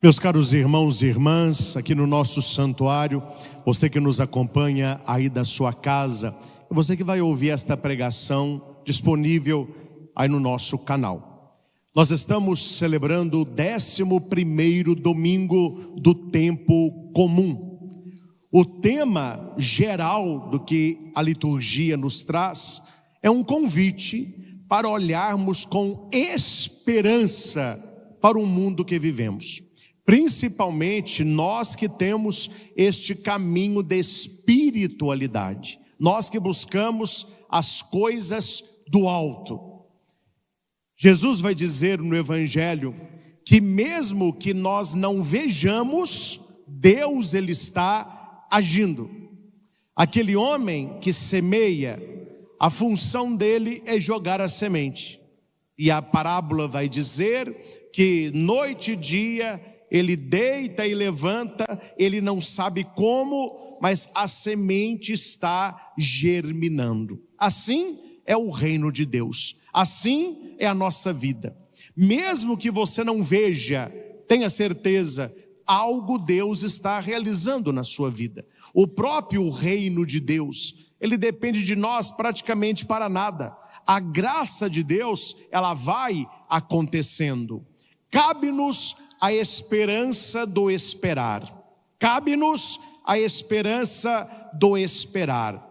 Meus caros irmãos e irmãs, aqui no nosso santuário, você que nos acompanha aí da sua casa, você que vai ouvir esta pregação disponível aí no nosso canal. Nós estamos celebrando o 11º domingo do tempo comum. O tema geral do que a liturgia nos traz é um convite para olharmos com esperança para o mundo que vivemos. Principalmente nós que temos este caminho de espiritualidade, nós que buscamos as coisas do alto. Jesus vai dizer no Evangelho que mesmo que nós não vejamos, Deus ele está agindo. Aquele homem que semeia, a função dele é jogar a semente. E a parábola vai dizer que noite e dia ele deita e levanta, ele não sabe como, mas a semente está germinando. Assim é o reino de Deus, assim é a nossa vida. Mesmo que você não veja, tenha certeza, algo Deus está realizando na sua vida. O próprio reino de Deus, ele depende de nós praticamente para nada. A graça de Deus, ela vai acontecendo. Cabe-nos a esperança do esperar. Cabe-nos a esperança do esperar.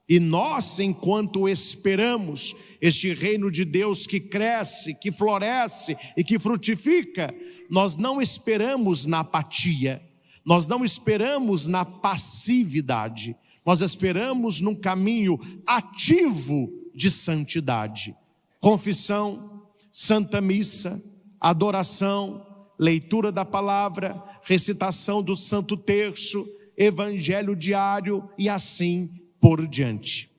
E nós, enquanto esperamos este reino de Deus que cresce, que floresce e que frutifica, nós não esperamos na apatia, nós não esperamos na passividade, nós esperamos num caminho ativo de santidade. Confissão, Santa Missa, adoração, leitura da palavra, recitação do Santo Terço, evangelho diário e assim por diante.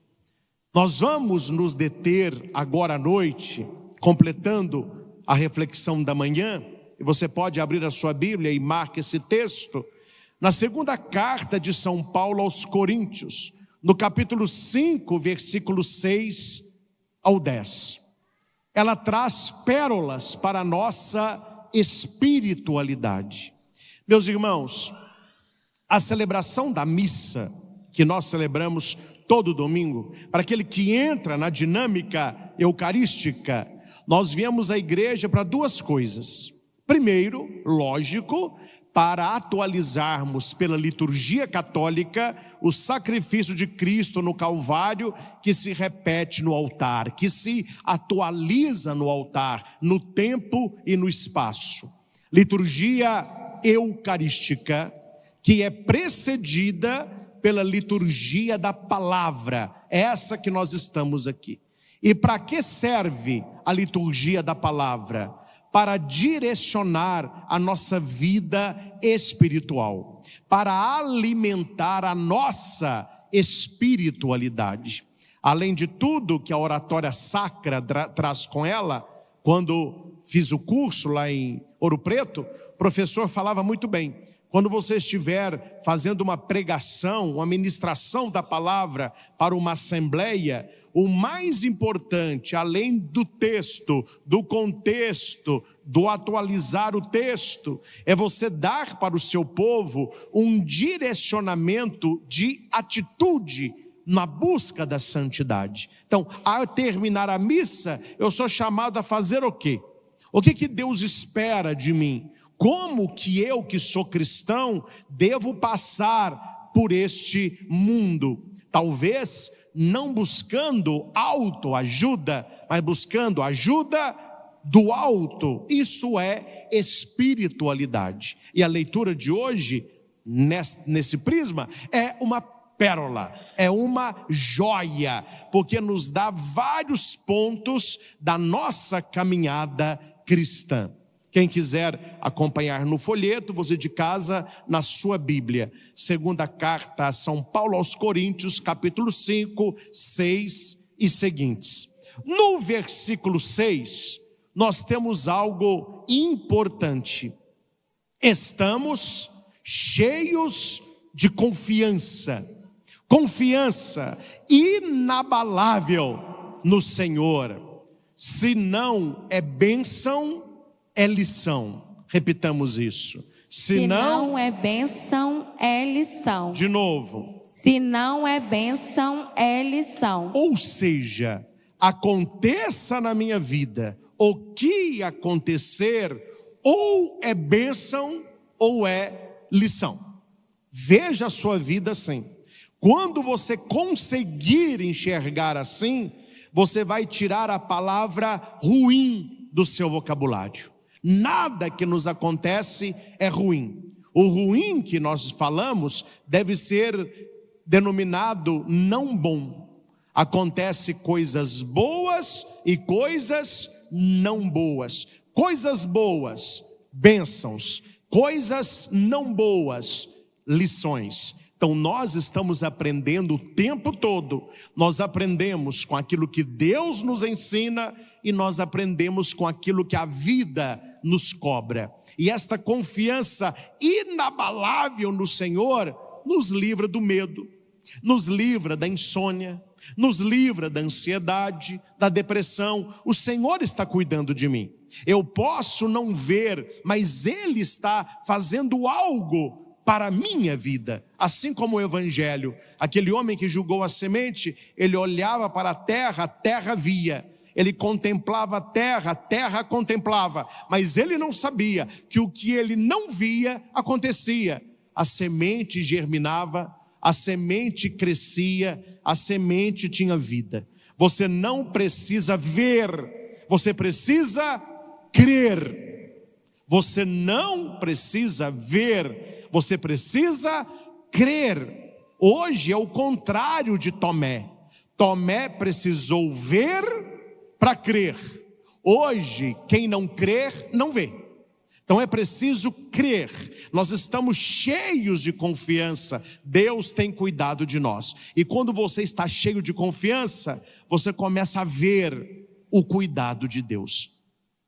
Nós vamos nos deter agora à noite, completando a reflexão da manhã, e você pode abrir a sua Bíblia e marque esse texto, na segunda carta de São Paulo aos Coríntios, no capítulo 5, versículos 6 ao 10. Ela traz pérolas para a nossa espiritualidade. Meus irmãos, a celebração da missa, que nós celebramos todo domingo, para aquele que entra na dinâmica eucarística, nós viemos à igreja para duas coisas. Primeiro, lógico, para atualizarmos pela liturgia católica o sacrifício de Cristo no Calvário, que se repete no altar, que se atualiza no altar, no tempo e no espaço. Liturgia eucarística, que é precedida pela liturgia da palavra, essa que nós estamos aqui. E para que serve a liturgia da palavra? Para direcionar a nossa vida espiritual, para alimentar a nossa espiritualidade. Além de tudo que a oratória sacra traz com ela, quando fiz o curso lá em Ouro Preto, o professor falava muito bem: quando você estiver fazendo uma pregação, uma ministração da palavra para uma assembleia, o mais importante, além do texto, do contexto, do atualizar o texto, é você dar para o seu povo um direcionamento de atitude na busca da santidade. Então, ao terminar a missa, eu sou chamado a fazer o quê? O que Deus espera de mim? Como que eu, que sou cristão, devo passar por este mundo? Talvez não buscando autoajuda, mas buscando ajuda do alto. Isso é espiritualidade. E a leitura de hoje, nesse prisma, é uma pérola, é uma joia, porque nos dá vários pontos da nossa caminhada cristã. Quem quiser acompanhar no folheto, você de casa, na sua Bíblia, segunda carta a São Paulo aos Coríntios, capítulo 5, 6 e seguintes. No versículo 6, nós temos algo importante. Estamos cheios de confiança inabalável no Senhor. Se não é bênção, é lição. Repitamos isso. Se não é bênção, é lição. De novo. Se não é bênção, é lição. Ou seja, aconteça na minha vida o que acontecer, ou é bênção ou é lição. Veja a sua vida assim. Quando você conseguir enxergar assim, você vai tirar a palavra ruim do seu vocabulário. Nada que nos acontece é ruim. O ruim que nós falamos deve ser denominado não bom. Acontece coisas boas e coisas não boas. Coisas boas, bênçãos. Coisas não boas, lições. Então nós estamos aprendendo o tempo todo. Nós aprendemos com aquilo que Deus nos ensina e nós aprendemos com aquilo que a vida nos cobra. E esta confiança inabalável no Senhor nos livra do medo, nos livra da insônia, nos livra da ansiedade, da depressão. O Senhor está cuidando de mim. Eu posso não ver, mas Ele está fazendo algo para a minha vida. Assim como o Evangelho, aquele homem que julgou a semente, ele olhava para a terra via. Ele contemplava a terra contemplava, mas ele não sabia que o que ele não via acontecia. A semente germinava, a semente crescia, a semente tinha vida. Você não precisa ver, você precisa crer. Você não precisa ver, você precisa crer. Hoje é o contrário de Tomé. Tomé precisou ver para crer. Hoje, quem não crer, não vê. Então é preciso crer. Nós estamos cheios de confiança. Deus tem cuidado de nós. E quando você está cheio de confiança, você começa a ver o cuidado de Deus.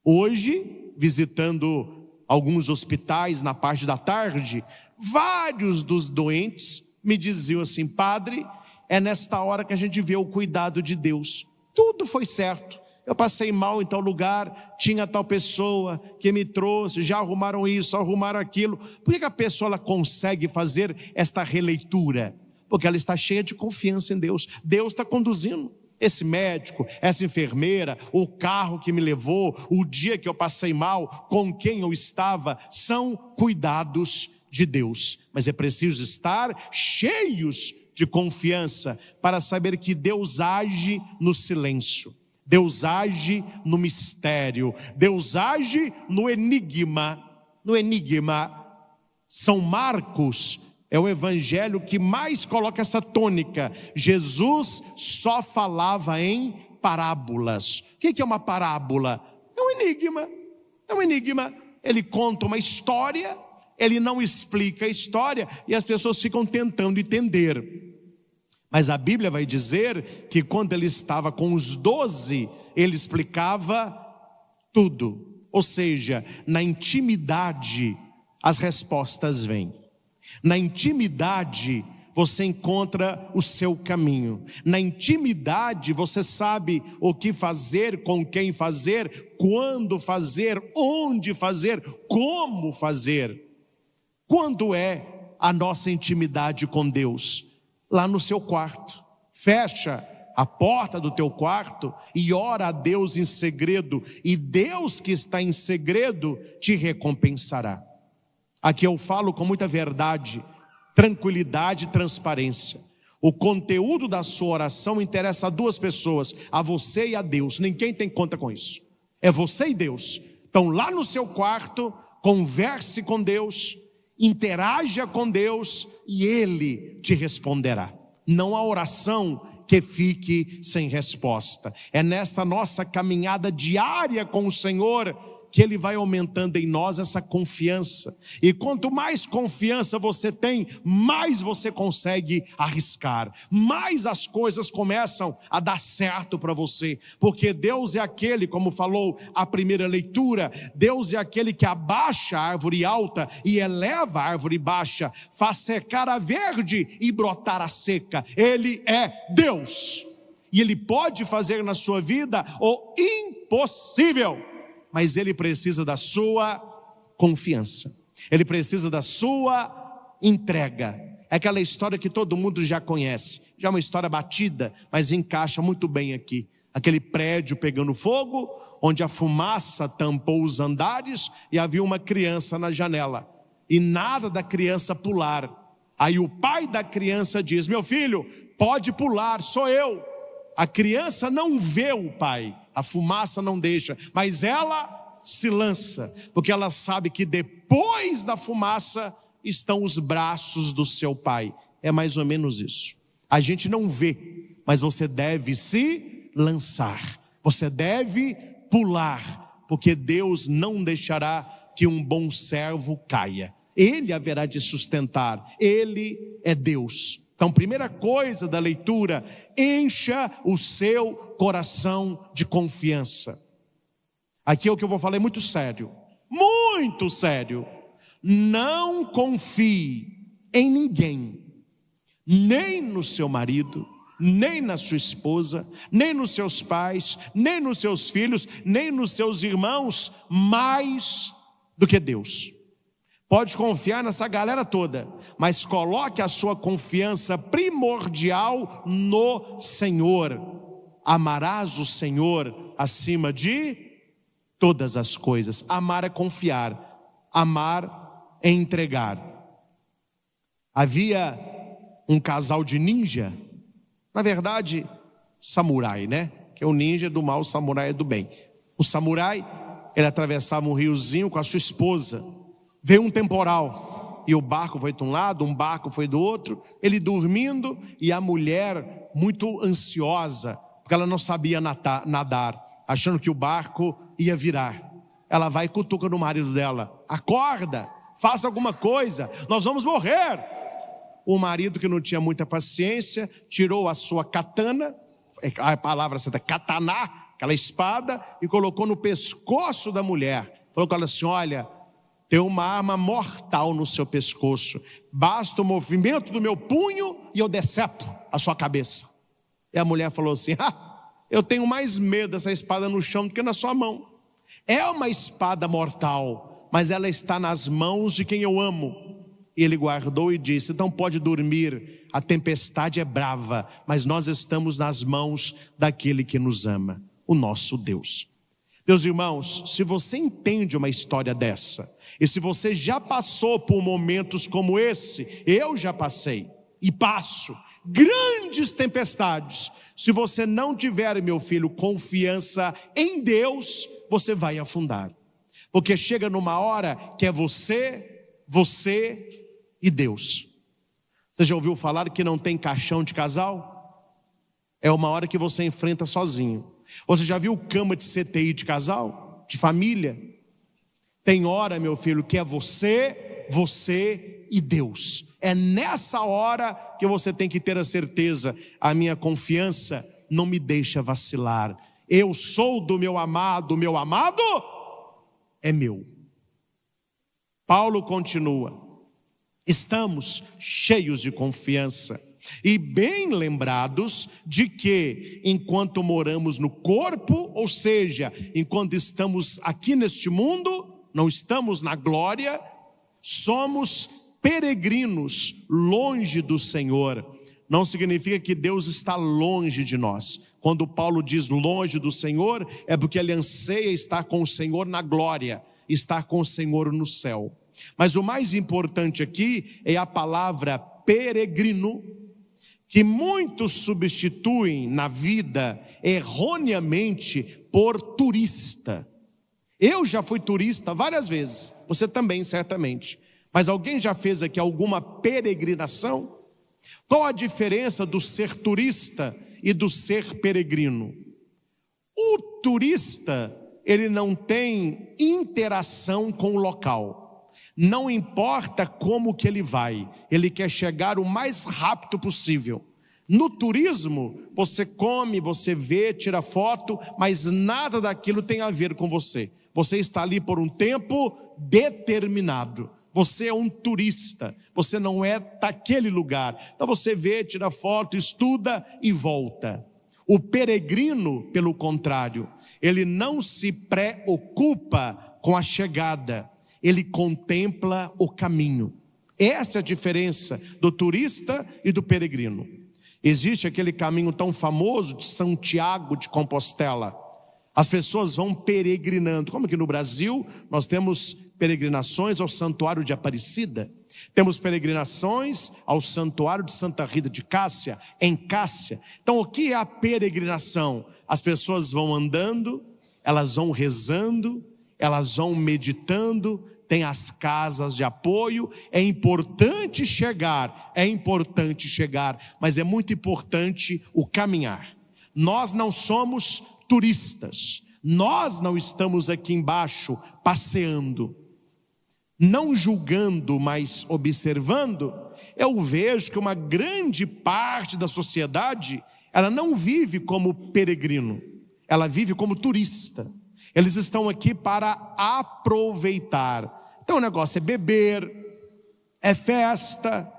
Hoje, visitando alguns hospitais na parte da tarde, vários dos doentes me diziam assim: padre, é nesta hora que a gente vê o cuidado de Deus. Tudo foi certo. Eu passei mal em tal lugar, tinha tal pessoa que me trouxe, já arrumaram isso, arrumaram aquilo. Por que a pessoa ela consegue fazer esta releitura? Porque ela está cheia de confiança em Deus. Deus está conduzindo. Esse médico, essa enfermeira, o carro que me levou, o dia que eu passei mal, com quem eu estava, são cuidados de Deus. Mas é preciso estar cheios de confiança para saber que Deus age no silêncio. Deus age no mistério, Deus age no enigma. No enigma, São Marcos é o evangelho que mais coloca essa tônica. Jesus só falava em parábolas. O que é uma parábola? É um enigma, é um enigma. Ele conta uma história, ele não explica a história e as pessoas ficam tentando entender. Mas a Bíblia vai dizer que quando ele estava com os 12, ele explicava tudo. Ou seja, na intimidade as respostas vêm. Na intimidade você encontra o seu caminho. Na intimidade você sabe o que fazer, com quem fazer, quando fazer, onde fazer, como fazer. Quando é a nossa intimidade com Deus? Lá no seu quarto. Fecha a porta do teu quarto e ora a Deus em segredo, e Deus que está em segredo te recompensará. Aqui eu falo com muita verdade, tranquilidade e transparência. O conteúdo da sua oração interessa a duas pessoas, a você e a Deus. Ninguém tem conta com isso. É você e Deus. Então lá no seu quarto, converse com Deus, interaja com Deus e Ele te responderá. Não há oração que fique sem resposta. É nesta nossa caminhada diária com o Senhor que Ele vai aumentando em nós essa confiança. E quanto mais confiança você tem, mais você consegue arriscar, mais as coisas começam a dar certo para você, porque Deus é aquele, como falou a primeira leitura, Deus é aquele que abaixa a árvore alta e eleva a árvore baixa, faz secar a verde e brotar a seca. Ele é Deus, e Ele pode fazer na sua vida o impossível, mas Ele precisa da sua confiança. Ele precisa da sua entrega. É aquela história que todo mundo já conhece, já é uma história batida, mas encaixa muito bem aqui. Aquele prédio pegando fogo, onde a fumaça tampou os andares e havia uma criança na janela. E nada da criança pular. Aí o pai da criança diz: meu filho, pode pular, sou eu. A criança não vê o pai, a fumaça não deixa, mas ela se lança, porque ela sabe que depois da fumaça estão os braços do seu pai. É mais ou menos isso. A gente não vê, mas você deve se lançar, você deve pular, porque Deus não deixará que um bom servo caia. Ele haverá de sustentar, Ele é Deus. Então, primeira coisa da leitura: encha o seu coração de confiança. Aqui o que eu vou falar é muito sério, muito sério. Não confie em ninguém, nem no seu marido, nem na sua esposa, nem nos seus pais, nem nos seus filhos, nem nos seus irmãos, mais do que Deus. Pode confiar nessa galera toda, mas coloque a sua confiança primordial no Senhor. Amarás o Senhor acima de todas as coisas. Amar é confiar, amar é entregar. Havia um casal de ninja, na verdade, samurai, né? Que é o ninja do mal, o samurai é do bem. O samurai, ele atravessava um riozinho com a sua esposa. Veio um temporal e o barco foi de um lado, um barco foi do outro, ele dormindo e a mulher muito ansiosa, porque ela não sabia nadar, achando que o barco ia virar. Ela vai e cutuca no marido dela: acorda, faça alguma coisa, nós vamos morrer. O marido, que não tinha muita paciência, tirou a sua katana, a palavra certa, kataná, aquela espada, e colocou no pescoço da mulher. Falou com ela assim: olha, tem uma arma mortal no seu pescoço, basta o movimento do meu punho e eu decepo a sua cabeça. E a mulher falou assim: eu tenho mais medo dessa espada no chão do que na sua mão. É uma espada mortal, mas ela está nas mãos de quem eu amo. E ele guardou e disse: então pode dormir, a tempestade é brava, mas nós estamos nas mãos daquele que nos ama, o nosso Deus. Meus irmãos, se você entende uma história dessa, e se você já passou por momentos como esse, eu já passei e passo grandes tempestades, se você não tiver, meu filho, confiança em Deus, você vai afundar. Porque chega numa hora que é você e Deus. Você já ouviu falar que não tem caixão de casal? É uma hora que você enfrenta sozinho. Você já viu cama de CTI de casal? De família? Tem hora, meu filho, que é você e Deus. É nessa hora que você tem que ter a certeza: a minha confiança não me deixa vacilar. Eu sou do meu amado, o meu amado é meu. Paulo continua: estamos cheios de confiança e bem lembrados de que, enquanto moramos no corpo, ou seja, enquanto estamos aqui neste mundo, não estamos na glória, somos peregrinos longe do Senhor. Não significa que Deus está longe de nós. Quando Paulo diz longe do Senhor, é porque ele anseia estar com o Senhor na glória, estar com o Senhor no céu. Mas o mais importante aqui é a palavra peregrino, que muitos substituem na vida erroneamente por turista. Eu já fui turista várias vezes, você também certamente. Mas alguém já fez aqui alguma peregrinação? Qual a diferença do ser turista e do ser peregrino? O turista, ele não tem interação com o local. Não importa como que ele vai, ele quer chegar o mais rápido possível. No turismo, você come, você vê, tira foto, mas nada daquilo tem a ver com você. Você está ali por um tempo determinado. Você é um turista, você não é daquele lugar. Então você vê, tira foto, estuda e volta. O peregrino, pelo contrário, ele não se preocupa com a chegada. ele contempla o caminho. Essa é a diferença do turista e do peregrino. Existe aquele caminho tão famoso de Santiago de Compostela. As pessoas vão peregrinando. Como aqui no Brasil nós temos peregrinações ao Santuário de Aparecida, temos peregrinações ao Santuário de Santa Rita de Cássia, em Cássia. Então o que é a peregrinação? As pessoas vão andando, elas vão rezando, elas vão meditando, tem as casas de apoio. É importante chegar, mas é muito importante o caminhar. Nós não somos turistas, nós não estamos aqui embaixo passeando, não julgando, mas observando. Eu vejo que uma grande parte da sociedade, ela não vive como peregrino, ela vive como turista. Eles estão aqui para aproveitar. Então o negócio é beber, é festa,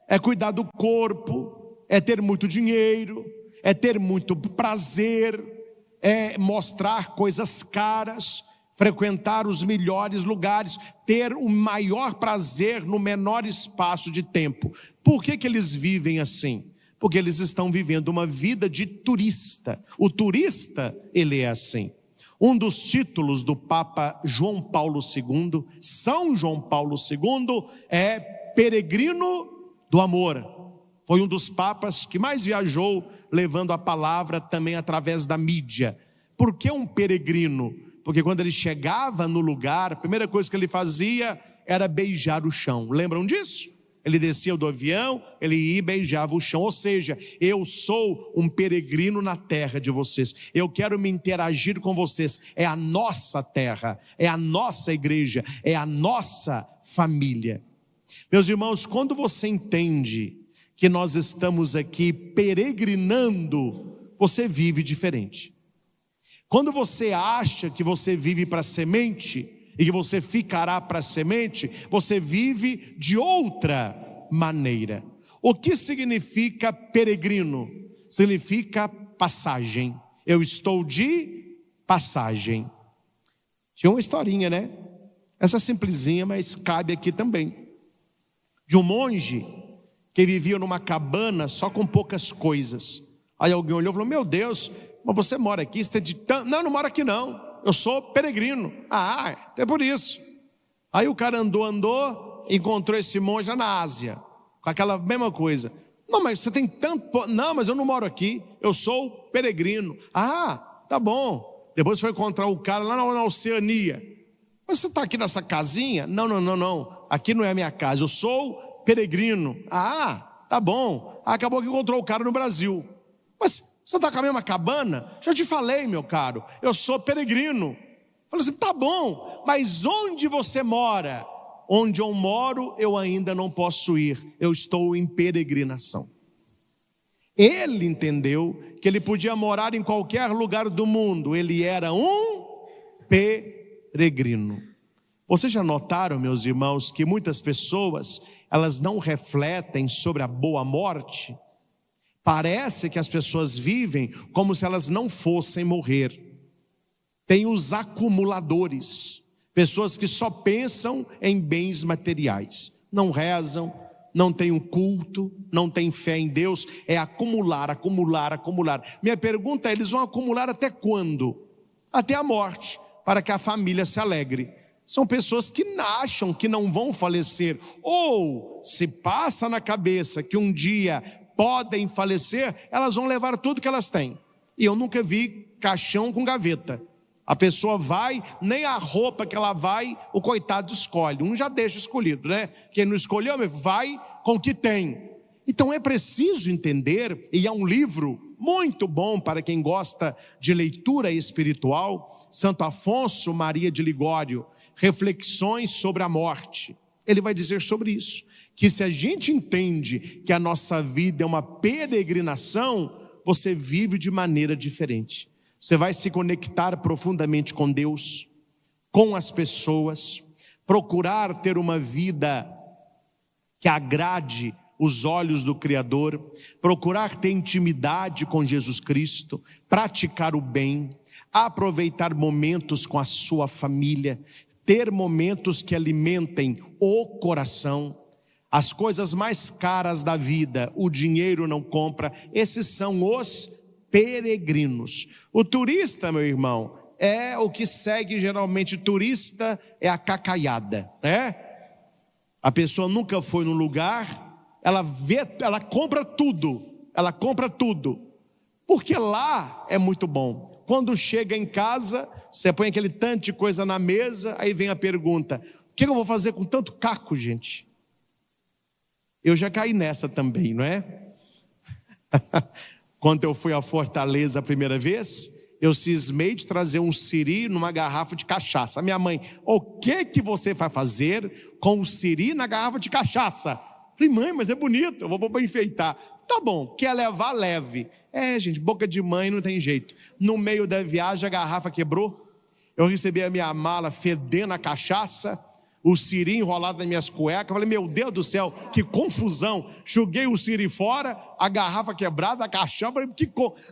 é cuidar do corpo, é ter muito dinheiro, é ter muito prazer, é mostrar coisas caras, frequentar os melhores lugares, ter o maior prazer no menor espaço de tempo. Por que eles vivem assim? Porque eles estão vivendo uma vida de turista. O turista, ele é assim. Um dos títulos do Papa João Paulo II, São João Paulo II, é peregrino do amor. Foi um dos papas que mais viajou, levando a palavra também através da mídia. Por que um peregrino? Porque quando ele chegava no lugar, a primeira coisa que ele fazia era beijar o chão. Lembram disso? Ele descia do avião, ele ia e beijava o chão. Ou seja, eu sou um peregrino na terra de vocês. Eu quero me interagir com vocês. É a nossa terra, é a nossa igreja, é a nossa família. Meus irmãos, quando você entende que nós estamos aqui peregrinando, você vive diferente. Quando você acha que você vive para a semente e que você ficará para a semente, você vive de outra maneira. O que significa peregrino? Significa passagem. Eu estou de passagem. Tinha uma historinha, né? Essa simplesinha, mas cabe aqui também. De um monge que vivia numa cabana só com poucas coisas. Aí alguém olhou e falou: meu Deus, mas você mora aqui? Você de Não, não moro aqui não. Eu sou peregrino. Ah, é por isso. Aí o cara andou, encontrou esse monge lá na Ásia, com aquela mesma coisa. Não, mas você tem tanto... Não, mas eu não moro aqui, eu sou peregrino. Ah, tá bom. Depois foi encontrar o cara lá na Oceania. Mas você está aqui nessa casinha? Não. Aqui não é a minha casa, eu sou peregrino. Ah, tá bom. Acabou que encontrou o cara no Brasil. Mas você está com a mesma cabana? Já te falei, meu caro, eu sou peregrino. Falei assim: tá bom, mas onde você mora? Onde eu moro eu ainda não posso ir, eu estou em peregrinação. Ele entendeu que ele podia morar em qualquer lugar do mundo, ele era um peregrino. Vocês já notaram, meus irmãos, que muitas pessoas, elas não refletem sobre a boa morte? Parece que as pessoas vivem como se elas não fossem morrer. Tem os acumuladores, pessoas que só pensam em bens materiais, não rezam, não têm um culto, não têm fé em Deus, é acumular. Minha pergunta é: eles vão acumular até quando? Até a morte, para que a família se alegre. São pessoas que acham que não vão falecer, ou se passa na cabeça que um dia podem falecer, elas vão levar tudo que elas têm. E eu nunca vi caixão com gaveta. A pessoa vai, nem a roupa que ela vai, o coitado escolhe. Um já deixa escolhido, né? Quem não escolheu, vai com o que tem. Então é preciso entender, e é um livro muito bom para quem gosta de leitura espiritual, Santo Afonso Maria de Ligório, Reflexões sobre a Morte. Ele vai dizer sobre isso, que se a gente entende que a nossa vida é uma peregrinação, você vive de maneira diferente. Você vai se conectar profundamente com Deus, com as pessoas, procurar ter uma vida que agrade os olhos do Criador, procurar ter intimidade com Jesus Cristo, praticar o bem, aproveitar momentos com a sua família, ter momentos que alimentem o coração. As coisas mais caras da vida, o dinheiro não compra. Esses são os peregrinos. O turista, meu irmão, é o que segue geralmente. Turista é a cacaiada, né? A pessoa nunca foi num lugar, ela compra tudo, porque lá é muito bom. Quando chega em casa, você põe aquele tanto de coisa na mesa, aí vem a pergunta: o que eu vou fazer com tanto caco, gente? Eu já caí nessa também, não é? Quando eu fui à Fortaleza a primeira vez, eu cismei de trazer um siri numa garrafa de cachaça. A minha mãe: o que você vai fazer com o siri na garrafa de cachaça? Falei: mãe, mas é bonito, eu vou para enfeitar. Tá bom, quer levar, leve. Gente, boca de mãe não tem jeito. No meio da viagem a garrafa quebrou. Eu recebi a minha mala fedendo a cachaça, o siri enrolado nas minhas cuecas. Eu falei: meu Deus do céu, que confusão. Joguei o siri fora, a garrafa quebrada, a cachaça. Falei: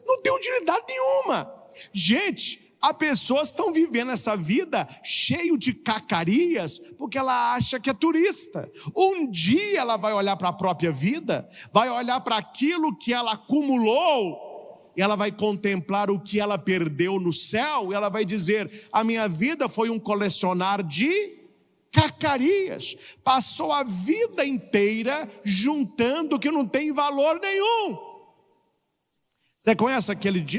não tem utilidade nenhuma. Gente, as pessoas estão vivendo essa vida cheio de cacarias, porque ela acha que é turista. Um dia ela vai olhar para a própria vida, vai olhar para aquilo que ela acumulou, e ela vai contemplar o que ela perdeu no céu, e ela vai dizer: a minha vida foi um colecionar de cacarias. Passou a vida inteira juntando o que não tem valor nenhum. Você conhece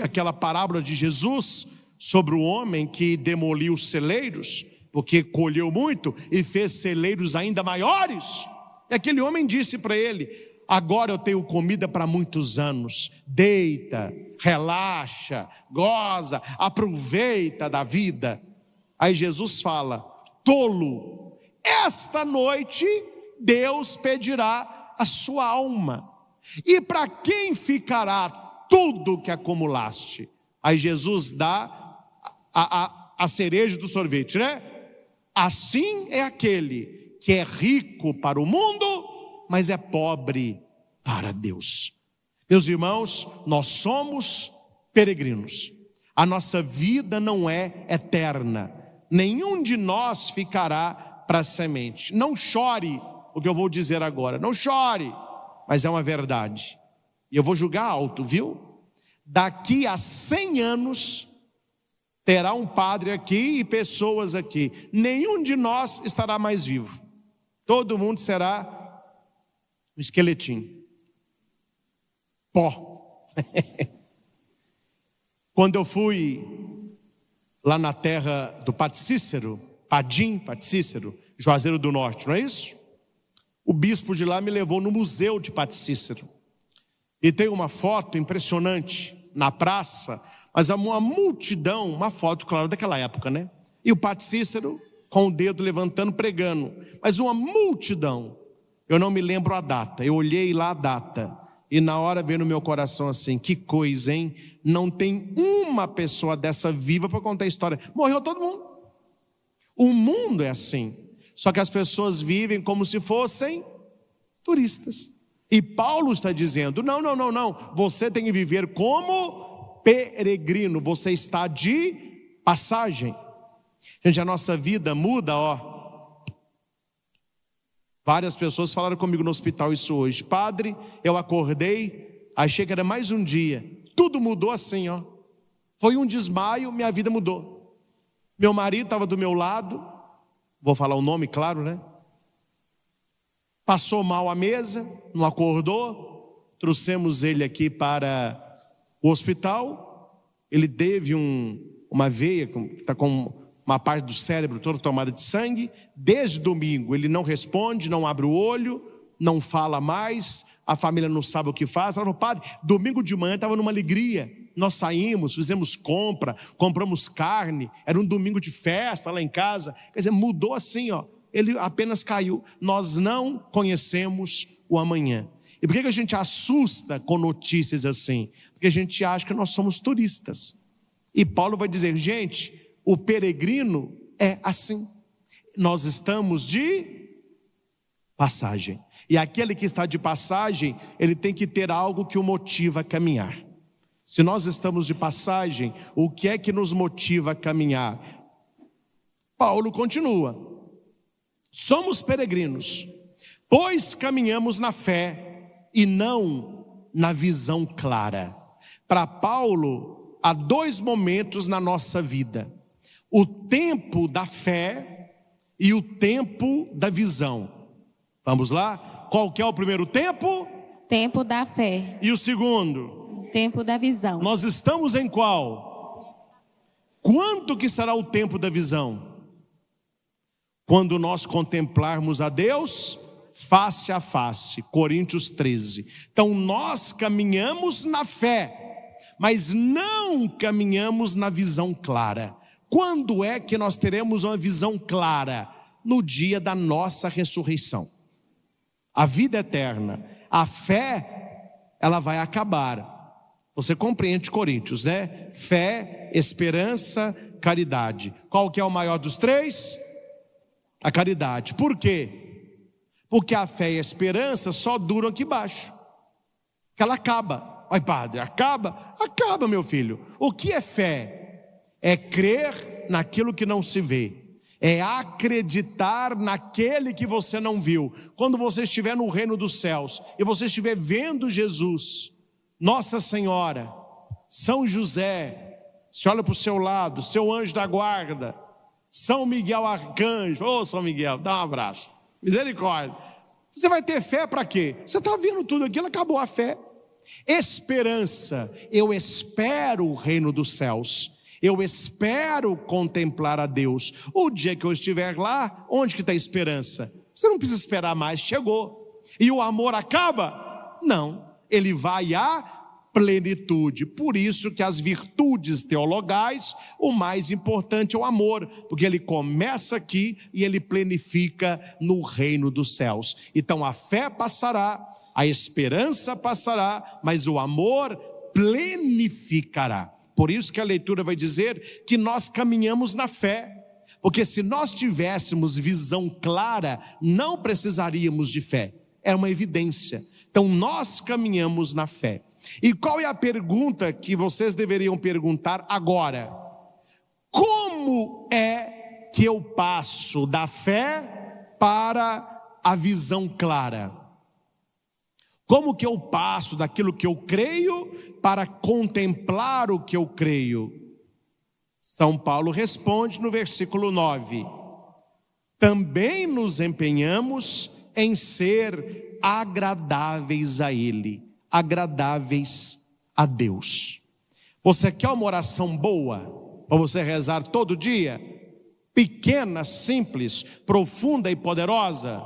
aquela parábola de Jesus sobre o homem que demoliu os celeiros, porque colheu muito e fez celeiros ainda maiores? E aquele homem disse para ele: agora eu tenho comida para muitos anos. Deita, relaxa, goza, aproveita da vida. Aí Jesus fala: tolo, esta noite Deus pedirá a sua alma. E para quem ficará tudo que acumulaste? Aí Jesus dá a cereja do sorvete, né? Assim é aquele que é rico para o mundo, mas é pobre para Deus. Meus irmãos, nós somos peregrinos. A nossa vida não é eterna. Nenhum de nós ficará para semente. Não chore o que eu vou dizer agora. Não chore, mas é uma verdade. E eu vou julgar alto, viu? Daqui a 100 anos, terá um padre aqui e pessoas aqui. Nenhum de nós estará mais vivo. Todo mundo será um esqueletinho. Pó. Quando eu fui lá na terra do Padre Cícero, Padre Cícero, Juazeiro do Norte, não é isso? O bispo de lá me levou no museu de Padre Cícero. E tem uma foto impressionante na praça, mas há uma multidão, uma foto, claro, daquela época, né? E o Padre Cícero com o dedo levantando, pregando. Mas uma multidão, eu não me lembro a data, eu olhei lá a data, e na hora veio no meu coração assim: que coisa, hein? Não tem uma pessoa dessa viva para contar a história. Morreu todo mundo. O mundo é assim. Só que as pessoas vivem como se fossem turistas. E Paulo está dizendo: não. Você tem que viver como peregrino. Você está de passagem. Gente, a nossa vida muda, ó. Várias pessoas falaram comigo no hospital isso hoje. Padre, eu acordei, achei que era mais um dia. Tudo mudou assim, ó. Foi um desmaio, minha vida mudou. Meu marido estava do meu lado. Vou falar o nome, claro, né? Passou mal à mesa, não acordou. Trouxemos ele aqui para o hospital. Ele teve uma veia, está com uma parte do cérebro toda tomada de sangue. Desde domingo ele não responde, não abre o olho, não fala mais. A família não sabe o que faz. Ela falou: padre, domingo de manhã estava numa alegria. Nós saímos, fizemos compra, compramos carne. Era um domingo de festa lá em casa. Quer dizer, mudou assim, ó. Ele apenas caiu. Nós não conhecemos o amanhã. E por que a gente assusta com notícias assim? Porque a gente acha que nós somos turistas. E Paulo vai dizer: gente, o peregrino é assim. Nós estamos de passagem. E aquele que está de passagem, ele tem que ter algo que o motiva a caminhar. Se nós estamos de passagem, o que é que nos motiva a caminhar? Paulo continua: somos peregrinos, pois caminhamos na fé e não na visão clara. Para Paulo, há dois momentos na nossa vida: o tempo da fé e o tempo da visão. Vamos lá? Qual que é o primeiro tempo? Tempo da fé. E o segundo? Tempo da visão. Nós estamos em qual? Quando que será o tempo da visão? Quando nós contemplarmos a Deus face a face. Coríntios 13. Então nós caminhamos na fé, mas não caminhamos na visão clara. Quando é que nós teremos uma visão clara? No dia da nossa ressurreição. A vida eterna, a fé, ela vai acabar. Você compreende Coríntios, né? Fé, esperança, caridade. Qual que é o maior dos três? A caridade. Por quê? Porque a fé e a esperança só duram aqui embaixo. Porque ela acaba. Ai, padre, acaba? Acaba, meu filho. O que é fé? É crer naquilo que não se vê. É acreditar naquele que você não viu. Quando você estiver no reino dos céus e você estiver vendo Jesus, Nossa Senhora, São José, você olha para o seu lado, seu anjo da guarda, São Miguel Arcanjo, ô São Miguel, dá um abraço, misericórdia. Você vai ter fé para quê? Você está vendo tudo aquilo, acabou a fé. Esperança, eu espero o reino dos céus. Eu espero contemplar a Deus. O dia que eu estiver lá, onde que está a esperança? Você não precisa esperar mais, chegou. E o amor acaba? Não, ele vai à plenitude. Por isso que as virtudes teologais, o mais importante é o amor, porque ele começa aqui e ele plenifica no reino dos céus. Então a fé passará, a esperança passará, mas o amor plenificará. Por isso que a leitura vai dizer que nós caminhamos na fé, porque se nós tivéssemos visão clara, não precisaríamos de fé, é uma evidência. Então nós caminhamos na fé. E qual é a pergunta que vocês deveriam perguntar agora? Como é que eu passo da fé para a visão clara? Como que eu passo daquilo que eu creio para contemplar o que eu creio? São Paulo responde no versículo 9: também nos empenhamos em ser agradáveis a Ele, agradáveis a Deus. Você quer uma oração boa para você rezar todo dia? Pequena, simples, profunda e poderosa?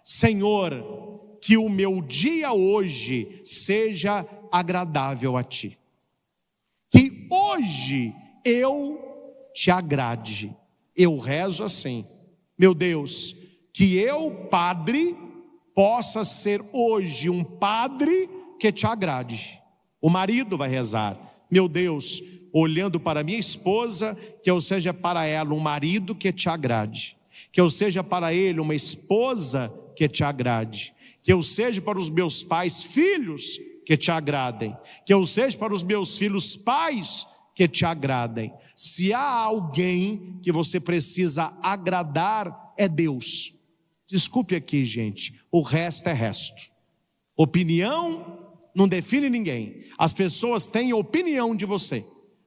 Senhor, que o meu dia hoje seja agradável a Ti. Que hoje eu Te agrade. Eu rezo assim: meu Deus, que eu, padre, possa ser hoje um padre que Te agrade. O marido vai rezar: meu Deus, olhando para minha esposa, que eu seja para ela um marido que Te agrade. Que eu seja para ele uma esposa que Te agrade. Que eu seja para os meus pais filhos que Te agradem. Que eu seja para os meus filhos pais que Te agradem. Se há alguém que você precisa agradar, é Deus. Desculpe aqui, gente, o resto é resto. Opinião não define ninguém. As pessoas têm opinião de você.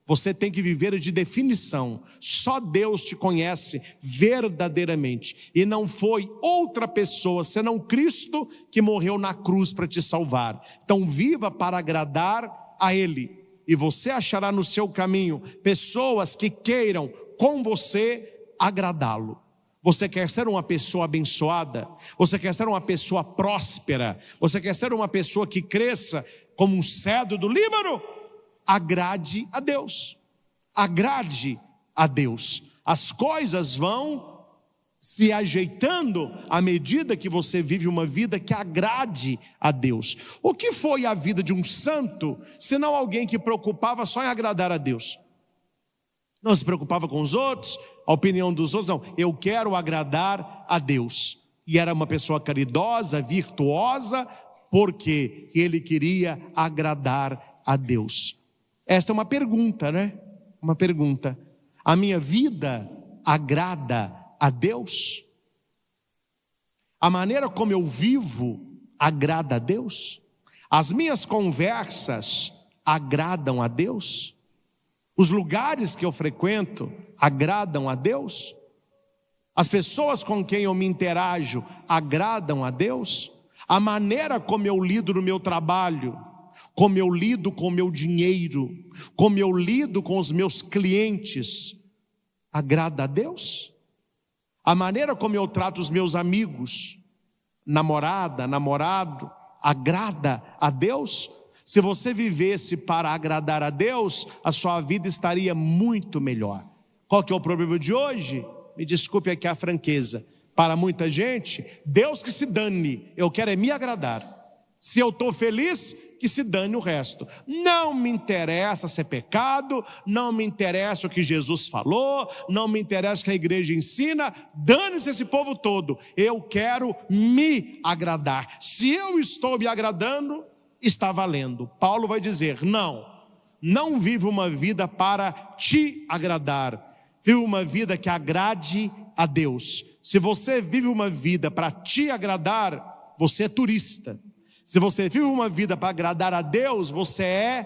Você tem que viver de definição. Só Deus te conhece verdadeiramente. E não foi outra pessoa, senão Cristo, que morreu na cruz para te salvar. Então viva para agradar a Ele. E você achará no seu caminho pessoas que queiram com você agradá-lo. Você quer ser uma pessoa abençoada? Você quer ser uma pessoa próspera? Você quer ser uma pessoa que cresça como um cedro do Líbano? Agrade a Deus, agrade a Deus. As coisas vão se ajeitando à medida que você vive uma vida que agrade a Deus. O que foi a vida de um santo, senão alguém que preocupava só em agradar a Deus? Não se preocupava com os outros, a opinião dos outros, não. Eu quero agradar a Deus. E era uma pessoa caridosa, virtuosa, porque ele queria agradar a Deus. Esta é uma pergunta, né? Uma pergunta. A minha vida agrada a Deus? A maneira como eu vivo agrada a Deus? As minhas conversas agradam a Deus? Os lugares que eu frequento agradam a Deus? As pessoas com quem eu me interajo agradam a Deus? A maneira como eu lido no meu trabalho, como eu lido com o meu dinheiro, como eu lido com os meus clientes, agrada a Deus? A maneira como eu trato os meus amigos, namorada, namorado, agrada a Deus? Se você vivesse para agradar a Deus, a sua vida estaria muito melhor. Qual que é o problema de hoje? Me desculpe aqui a franqueza. Para muita gente, Deus que se dane, eu quero é me agradar. Se eu estou feliz, que se dane o resto. Não me interessa se é pecado, não me interessa o que Jesus falou, não me interessa o que a igreja ensina, dane-se esse povo todo. Eu quero me agradar. Se eu estou me agradando, está valendo. Paulo vai dizer, não vive uma vida para te agradar. Vive uma vida que agrade a Deus. Se você vive uma vida para te agradar, você é turista. Se você vive uma vida para agradar a Deus, você é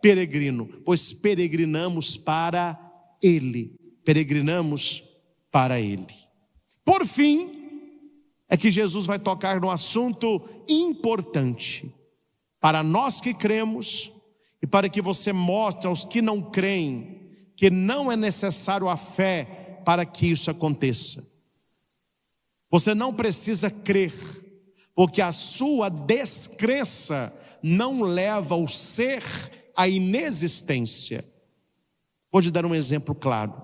peregrino, pois peregrinamos para Ele. Peregrinamos para Ele. Por fim, é que Jesus vai tocar num assunto importante para nós que cremos e para que você mostre aos que não creem que não é necessário a fé para que isso aconteça. Você não precisa crer, porque a sua descrença não leva o ser à inexistência. Vou te dar um exemplo claro.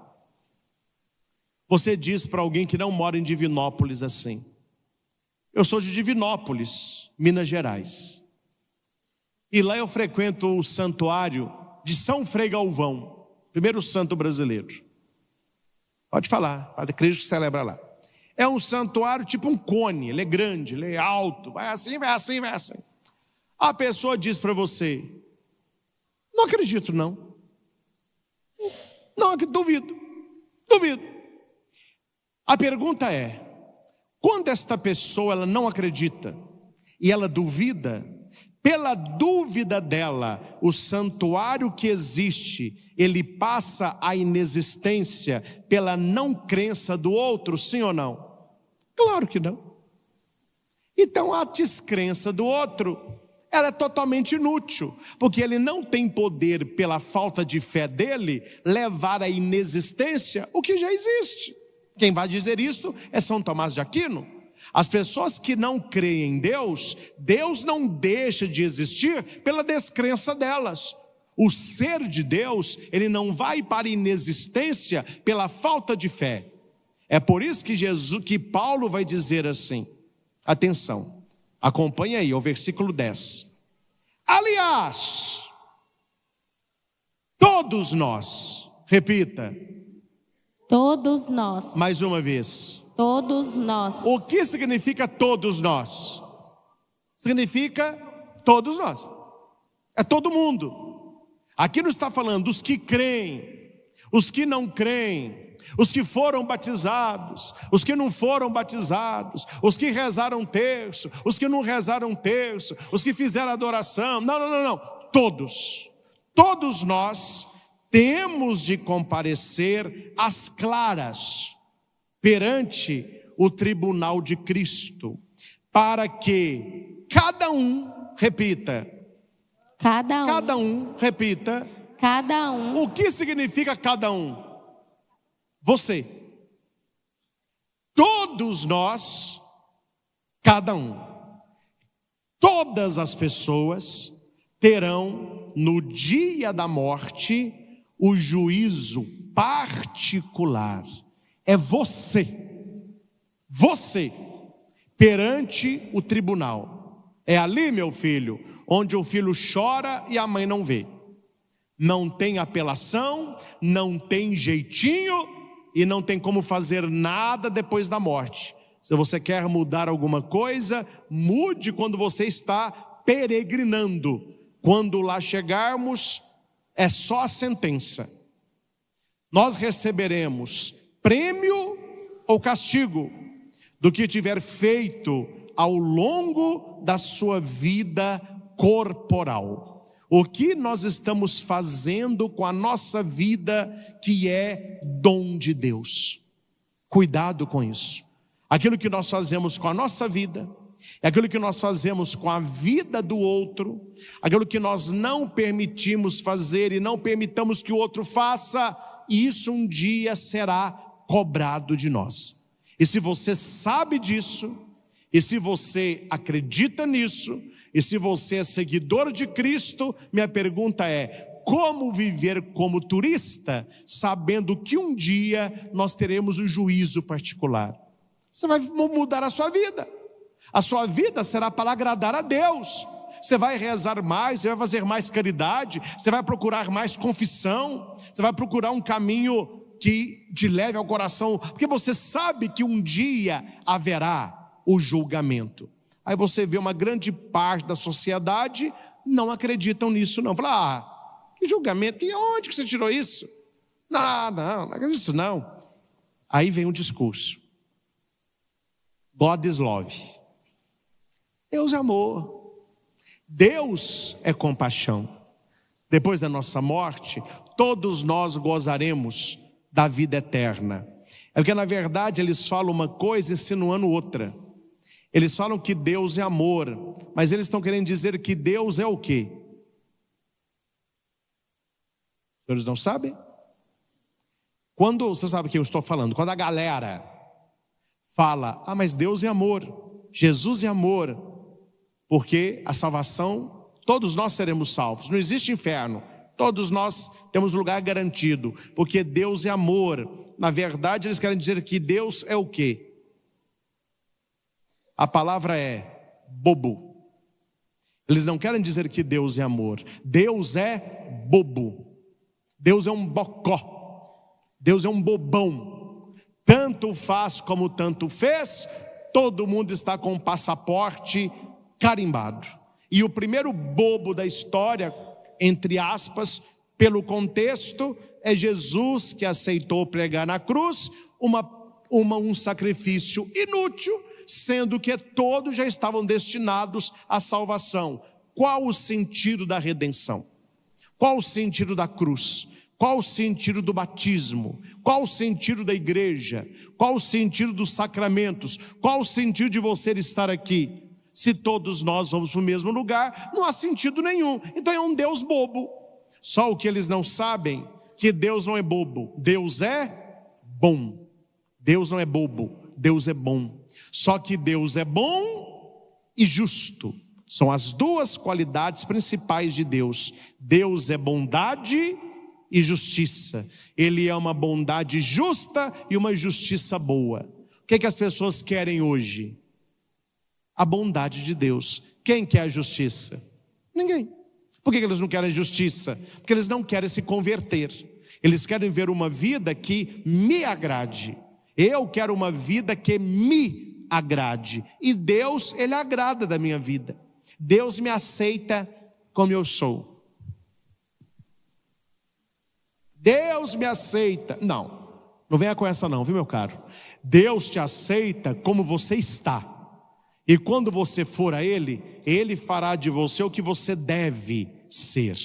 Você diz para alguém que não mora em Divinópolis assim: eu sou de Divinópolis, Minas Gerais, e lá eu frequento o santuário de São Frei Galvão, primeiro santo brasileiro. Pode falar, Padre Cristo celebra lá. É um santuário tipo um cone, ele é grande, ele é alto, vai assim, vai assim, vai assim. A pessoa diz para você: não acredito não. Não, duvido. A pergunta é, quando esta pessoa ela não acredita e ela duvida, pela dúvida dela, o santuário que existe, ele passa à inexistência pela não crença do outro, sim ou não? Claro que não. Então a descrença do outro, ela é totalmente inútil, porque ele não tem poder, pela falta de fé dele, levar à inexistência o que já existe. Quem vai dizer isso é São Tomás de Aquino. As pessoas que não creem em Deus, Deus não deixa de existir pela descrença delas. O ser de Deus, ele não vai para a inexistência pela falta de fé. É por isso que Paulo vai dizer assim, atenção, acompanha aí o versículo 10. Aliás, todos nós, repita. Todos nós. Mais uma vez. Todos nós. O que significa todos nós? Significa todos nós. É todo mundo. Aqui não está falando dos que creem, os que não creem, os que foram batizados, os que não foram batizados, os que rezaram terço, os que não rezaram terço, os que fizeram adoração. Não. Todos nós temos de comparecer às claras perante o tribunal de Cristo, para que cada um, repita. Cada um, repita. Cada um. O que significa cada um? Você. Todos nós, cada um. Todas as pessoas terão no dia da morte o juízo particular. É você, perante o tribunal. É ali, meu filho, onde o filho chora e a mãe não vê. Não tem apelação, não tem jeitinho e não tem como fazer nada depois da morte. Se você quer mudar alguma coisa, mude quando você está peregrinando. Quando lá chegarmos, é só a sentença. Nós receberemos prêmio ou castigo do que tiver feito ao longo da sua vida corporal. O que nós estamos fazendo com a nossa vida, que é dom de Deus. Cuidado com isso. Aquilo que nós fazemos com a nossa vida, é aquilo que nós fazemos com a vida do outro, aquilo que nós não permitimos fazer e não permitamos que o outro faça, e isso um dia será cobrado de nós. E se você sabe disso, e se você acredita nisso, e se você é seguidor de Cristo, minha pergunta é: como viver como turista, sabendo que um dia nós teremos um juízo particular? Você vai mudar a sua vida. A sua vida será para agradar a Deus. Você vai rezar mais, você vai fazer mais caridade, você vai procurar mais confissão, você vai procurar um caminho que te leve ao coração, porque você sabe que um dia haverá o julgamento. Aí você vê uma grande parte da sociedade não acreditam nisso não. Fala, que julgamento, onde que você tirou isso? Não acredito nisso não. Aí vem um discurso. God is love. Deus é amor. Deus é compaixão. Depois da nossa morte, todos nós gozaremos da vida eterna. É porque na verdade eles falam uma coisa insinuando outra. Eles falam que Deus é amor, mas eles estão querendo dizer que Deus é o quê? Eles não sabem? Quando, você sabe o que eu estou falando, quando a galera fala, mas Deus é amor, Jesus é amor, porque a salvação, todos nós seremos salvos, não existe inferno, todos nós temos lugar garantido, porque Deus é amor. Na verdade eles querem dizer que Deus é o quê? A palavra é bobo. Eles não querem dizer que Deus é amor. Deus é bobo. Deus é um bocó. Deus é um bobão. Tanto faz como tanto fez. Todo mundo está com o passaporte carimbado. E o primeiro bobo da história, entre aspas, pelo contexto, é Jesus, que aceitou pregar na cruz um sacrifício inútil, sendo que todos já estavam destinados à salvação. Qual o sentido da redenção? Qual o sentido da cruz? Qual o sentido do batismo? Qual o sentido da igreja? Qual o sentido dos sacramentos? Qual o sentido de você estar aqui? Se todos nós vamos para o mesmo lugar, não há sentido nenhum. Então é um Deus bobo. Só o que eles não sabem, que Deus não é bobo. Deus é bom. Deus não é bobo, Deus é bom. Só que Deus é bom e justo. São as duas qualidades principais de Deus. Deus é bondade e justiça. Ele é uma bondade justa e uma justiça boa. O que as pessoas querem hoje? A bondade de Deus. Quem quer a justiça? Ninguém. Por que eles não querem justiça? Porque eles não querem se converter. Eles querem ver uma vida que me agrade. Eu quero uma vida que me agrade. E Deus, Ele agrada da minha vida. Deus me aceita como eu sou. Deus me aceita. Não venha com essa não, viu meu caro? Deus te aceita como você está. E quando você for a Ele, Ele fará de você o que você deve ser.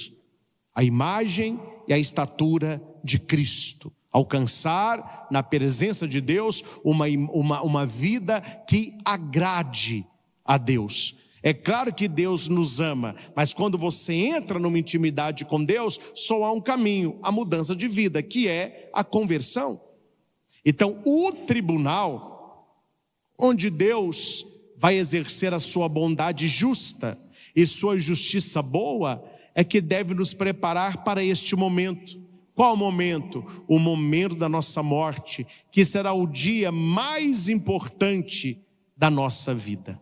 A imagem e a estatura de Cristo. Alcançar na presença de Deus uma vida que agrade a Deus. É claro que Deus nos ama, mas quando você entra numa intimidade com Deus, só há um caminho, a mudança de vida, que é a conversão. Então o tribunal, onde Deus vai exercer a sua bondade justa e sua justiça boa, é que deve nos preparar para este momento. Qual momento? O momento da nossa morte, que será o dia mais importante da nossa vida.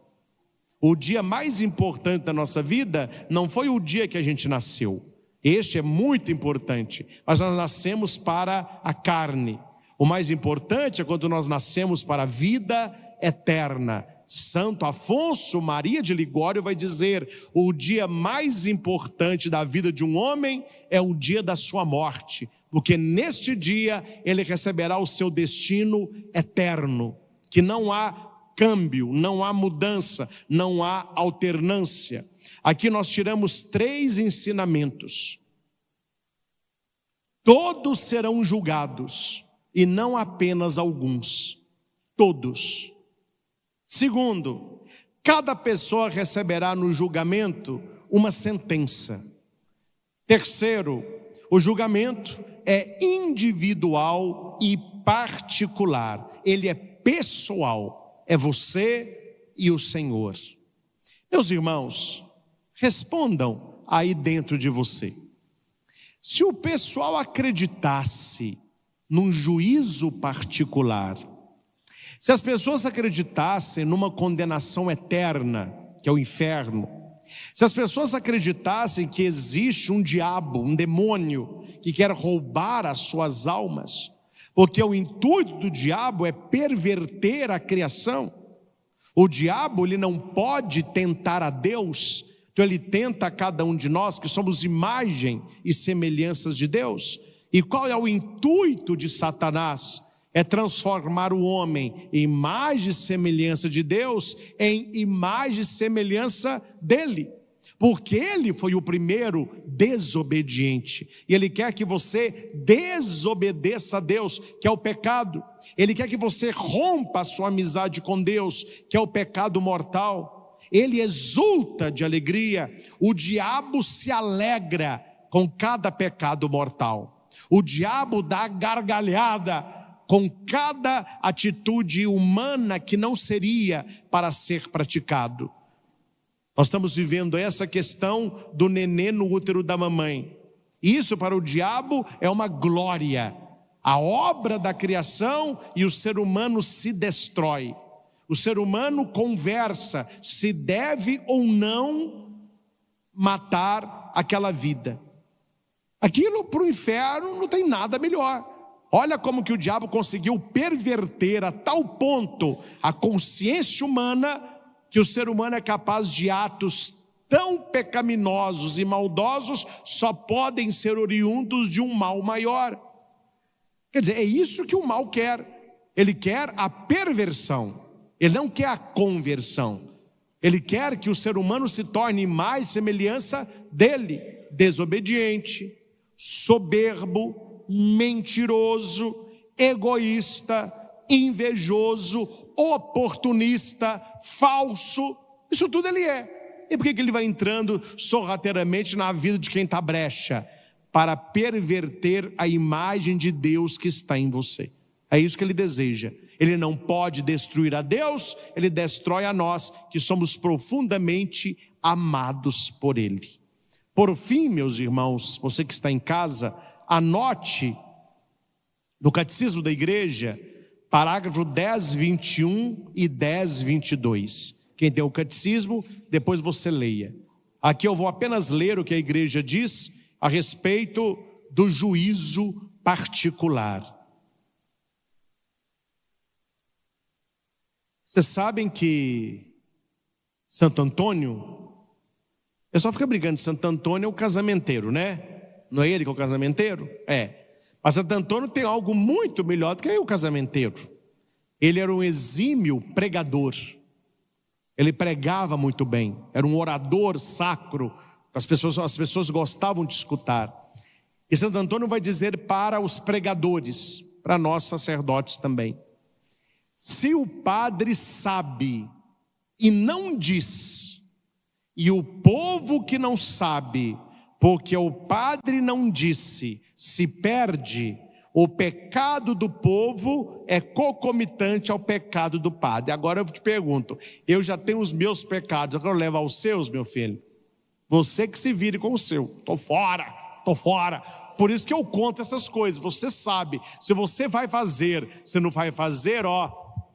O dia mais importante da nossa vida não foi o dia que a gente nasceu. Este é muito importante, mas nós nascemos para a carne. O mais importante é quando nós nascemos para a vida eterna. Santo Afonso Maria de Ligório vai dizer: o dia mais importante da vida de um homem é o dia da sua morte, porque neste dia ele receberá o seu destino eterno, que não há câmbio, não há mudança, não há alternância. Aqui nós tiramos 3 ensinamentos. Todos serão julgados, e não apenas alguns, todos. Segundo, cada pessoa receberá no julgamento uma sentença. Terceiro, o julgamento é individual e particular, ele é pessoal, é você e o Senhor. Meus irmãos, respondam aí dentro de você. Se o pessoal acreditasse num juízo particular, se as pessoas acreditassem numa condenação eterna, que é o inferno, se as pessoas acreditassem que existe um diabo, um demônio, que quer roubar as suas almas, porque o intuito do diabo é perverter a criação. O diabo, ele não pode tentar a Deus, então ele tenta a cada um de nós, que somos imagem e semelhanças de Deus. E qual é o intuito de Satanás? É transformar o homem em imagem e semelhança de Deus, em imagem e semelhança dele. Porque ele foi o primeiro desobediente. E ele quer que você desobedeça a Deus, que é o pecado. Ele quer que você rompa a sua amizade com Deus, que é o pecado mortal. Ele exulta de alegria. O diabo se alegra com cada pecado mortal. O diabo dá gargalhada com cada atitude humana que não seria para ser praticado. Nós estamos vivendo essa questão do nenê no útero da mamãe. Isso para o diabo é uma glória. A obra da criação, e o ser humano se destrói. O ser humano conversa se deve ou não matar aquela vida. Aquilo para o inferno não tem nada melhor. Olha como que o diabo conseguiu perverter a tal ponto a consciência humana, que o ser humano é capaz de atos tão pecaminosos e maldosos, só podem ser oriundos de um mal maior. Quer dizer, é isso que o mal quer. Ele quer a perversão, ele não quer a conversão. Ele quer que o ser humano se torne imagem e semelhança dele, desobediente, soberbo, mentiroso, egoísta, invejoso, oportunista, falso. Isso tudo ele é. E por que ele vai entrando sorrateiramente na vida de quem está brecha? Para perverter a imagem de Deus que está em você. É isso que ele deseja. Ele não pode destruir a Deus, ele destrói a nós, que somos profundamente amados por ele. Por fim, meus irmãos, você que está em casa, anote no Catecismo da Igreja, parágrafo 10:21 e 10:22. Quem tem o catecismo, depois você leia. Aqui eu vou apenas ler o que a igreja diz a respeito do juízo particular. Vocês sabem que Santo Antônio, o pessoal fica brigando, Santo Antônio é o casamenteiro, né? Não é ele que é o casamenteiro? É. Mas Santo Antônio tem algo muito melhor do que o casamenteiro. Ele era um exímio pregador. Ele pregava muito bem. Era um orador sacro. As pessoas gostavam de escutar. E Santo Antônio vai dizer para os pregadores, para nós sacerdotes também: se o padre sabe e não diz, e o povo que não sabe, porque o padre não disse, se perde, o pecado do povo é concomitante ao pecado do padre. Agora eu te pergunto, eu já tenho os meus pecados, eu quero levar os seus, meu filho? Você que se vire com o seu. Estou fora. Por isso que eu conto essas coisas. Você sabe, se você vai fazer, se não vai fazer,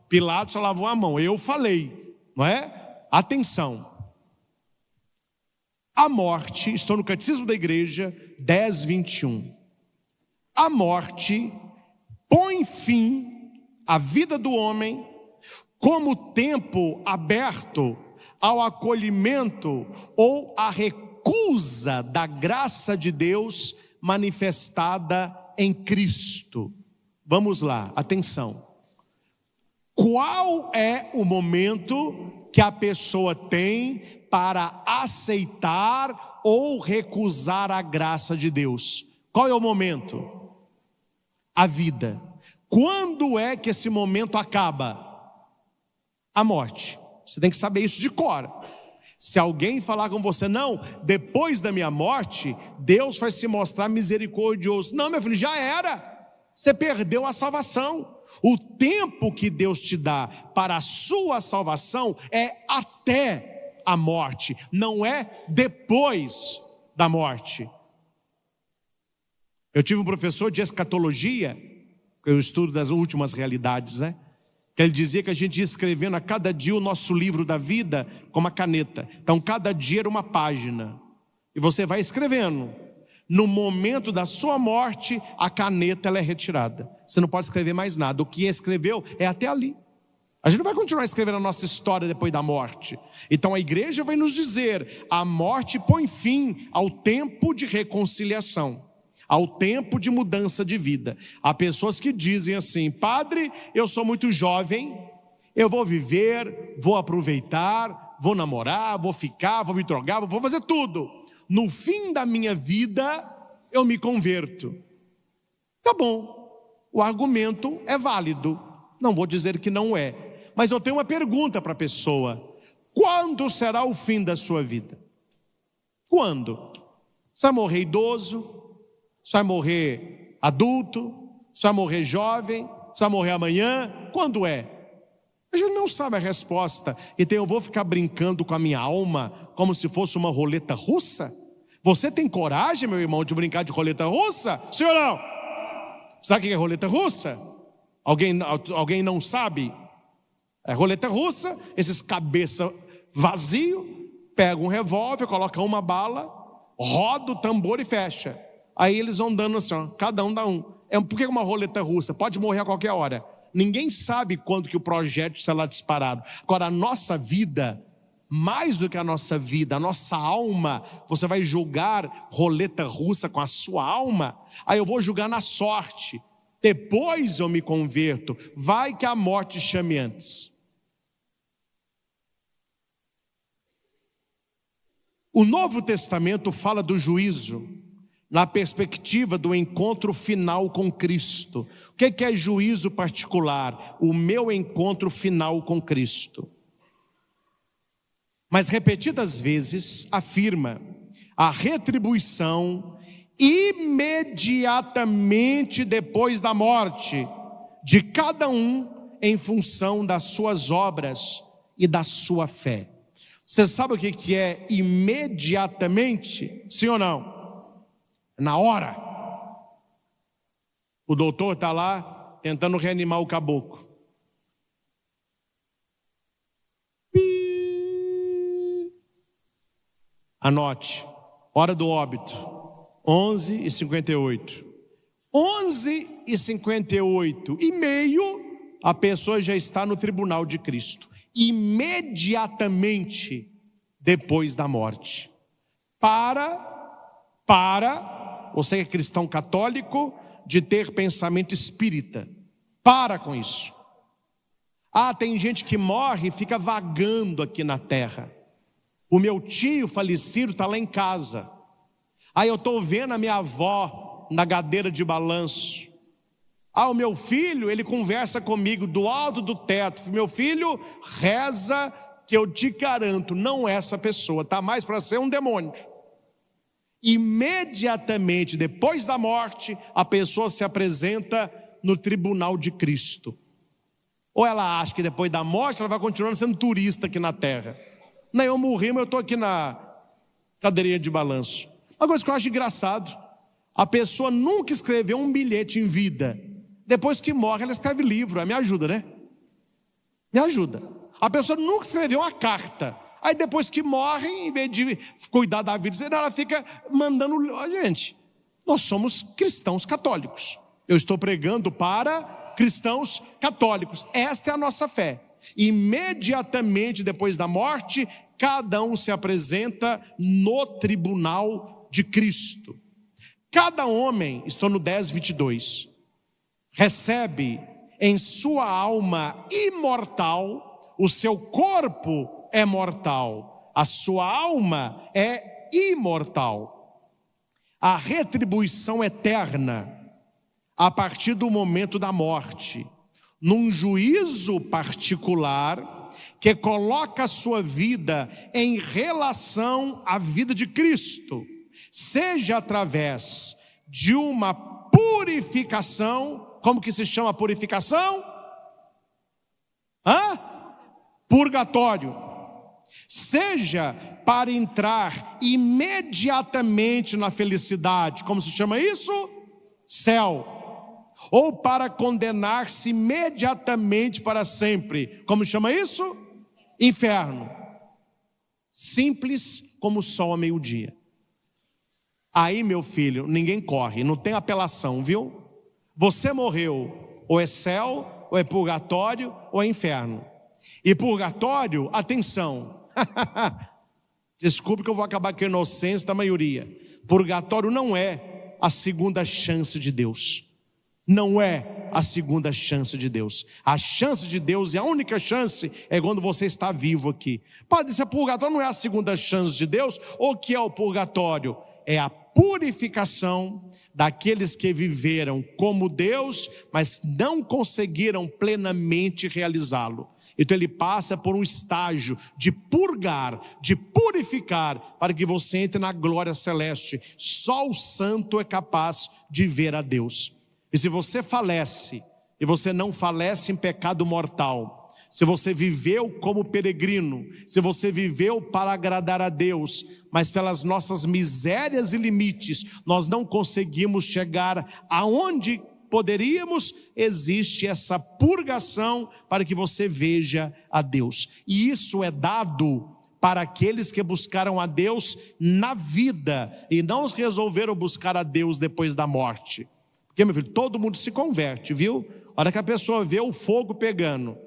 Pilatos só lavou a mão. Eu falei, não é? Atenção. A morte, estou no Catecismo da Igreja 10:21. A morte põe fim à vida do homem como tempo aberto ao acolhimento ou à recusa da graça de Deus manifestada em Cristo. Vamos lá, atenção. Qual é o momento que a pessoa tem para aceitar ou recusar a graça de Deus? Qual é o momento? A vida. Quando é que esse momento acaba? A morte. Você tem que saber isso de cor. Se alguém falar com você, não, depois da minha morte, Deus vai se mostrar misericordioso. Não, meu filho, já era. Você perdeu a salvação. O tempo que Deus te dá para a sua salvação é até a morte, não é depois da morte. Eu tive um professor de escatologia, que eu estudo das últimas realidades, né? Que ele dizia que a gente ia escrevendo a cada dia o nosso livro da vida com uma caneta. Então cada dia era uma página. E você vai escrevendo. No momento da sua morte, a caneta ela é retirada. Você não pode escrever mais nada. O que escreveu é até ali. A gente não vai continuar escrevendo a nossa história depois da morte. Então a igreja vai nos dizer: a morte põe fim ao tempo de reconciliação, ao tempo de mudança de vida. Há pessoas que dizem assim: padre, eu sou muito jovem, eu vou viver, vou aproveitar, vou namorar, vou ficar, vou me drogar, vou fazer tudo. No fim da minha vida, eu me converto. Tá bom, o argumento é válido, não vou dizer que não é. Mas eu tenho uma pergunta para a pessoa: quando será o fim da sua vida? Quando? Você vai morrer idoso? Você vai morrer adulto? Você vai morrer jovem? Você vai morrer amanhã? Quando é? A gente não sabe a resposta. Então eu vou ficar brincando com a minha alma como se fosse uma roleta russa? Você tem coragem, meu irmão, de brincar de roleta russa? Sim ou não? Sabe o que é roleta russa? Alguém não sabe? É roleta russa, esses cabeça vazio, pega um revólver, coloca uma bala, roda o tambor e fecha. Aí eles vão dando assim, ó, cada um dá um. Por que uma roleta russa? Pode morrer a qualquer hora. Ninguém sabe quando que o projétil será disparado. Agora, a nossa vida, mais do que a nossa vida, a nossa alma, você vai julgar roleta russa com a sua alma? Aí eu vou julgar na sorte. Depois eu me converto. Vai que a morte chame antes. O Novo Testamento fala do juízo na perspectiva do encontro final com Cristo. O que é juízo particular? O meu encontro final com Cristo. Mas repetidas vezes afirma a retribuição imediatamente depois da morte de cada um em função das suas obras e da sua fé. Você sabe o que é imediatamente? Sim ou não? Na hora. O doutor está lá tentando reanimar o caboclo. Anote, hora do óbito, 11h58. 11h58 e meio, a pessoa já está no tribunal de Cristo. Imediatamente depois da morte. Você que é cristão católico, de ter pensamento espírita. Para com isso. Tem gente que morre e fica vagando aqui na terra. O meu tio falecido está lá em casa. Aí eu estou vendo a minha avó na cadeira de balanço. O meu filho, ele conversa comigo do alto do teto. Meu filho reza, que eu te garanto, não é essa pessoa, está mais para ser um demônio. Imediatamente depois da morte, a pessoa se apresenta no tribunal de Cristo. Ou ela acha que depois da morte ela vai continuar sendo turista aqui na terra. Não, eu morri, mas eu estou aqui na cadeirinha de balanço. Uma coisa que eu acho engraçado: a pessoa nunca escreveu um bilhete em vida. Depois que morre, ela escreve livro. Me ajuda, né? Me ajuda. A pessoa nunca escreveu uma carta. Aí depois que morre, em vez de cuidar da vida, ela fica mandando. Gente, nós somos cristãos católicos. Eu estou pregando para cristãos católicos. Esta é a nossa fé. Imediatamente depois da morte, cada um se apresenta no tribunal de Cristo. Cada homem, estou no 10:22, recebe em sua alma imortal, o seu corpo é mortal, a sua alma é imortal, a retribuição eterna a partir do momento da morte, num juízo particular que coloca a sua vida em relação à vida de Cristo, seja através de uma purificação. Como que se chama a purificação? Purgatório. Seja para entrar imediatamente na felicidade. Como se chama isso? Céu. Ou para condenar-se imediatamente para sempre. Como chama isso? Inferno. Simples como o sol ao meio-dia. Aí, meu filho, ninguém corre, não tem apelação, viu? Você morreu, ou é céu, ou é purgatório, ou é inferno. E purgatório, atenção, desculpe que eu vou acabar com a inocência da maioria. Purgatório não é a segunda chance de Deus. Não é a segunda chance de Deus. A chance de Deus e a única chance é quando você está vivo aqui. Pode ser purgatório, não é a segunda chance de Deus. O que é o purgatório? É a purificação daqueles que viveram como Deus, mas não conseguiram plenamente realizá-lo. Então ele passa por um estágio de purgar, de purificar, para que você entre na glória celeste. Só o santo é capaz de ver a Deus. E se você falece, e você não falece em pecado mortal, se você viveu como peregrino, se você viveu para agradar a Deus, mas pelas nossas misérias e limites, nós não conseguimos chegar aonde poderíamos, existe essa purgação para que você veja a Deus. E isso é dado para aqueles que buscaram a Deus na vida e não resolveram buscar a Deus depois da morte. Porque, meu filho, todo mundo se converte, viu? A hora que a pessoa vê o fogo pegando,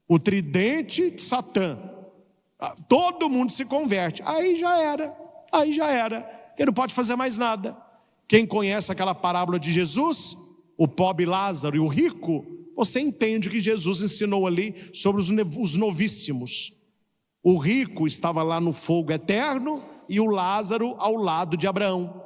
o tridente de Satã, todo mundo se converte. Aí já era. Ele não pode fazer mais nada. Quem conhece aquela parábola de Jesus, o pobre Lázaro e o rico, você entende que Jesus ensinou ali sobre os novíssimos. O rico estava lá no fogo eterno e o Lázaro ao lado de Abraão.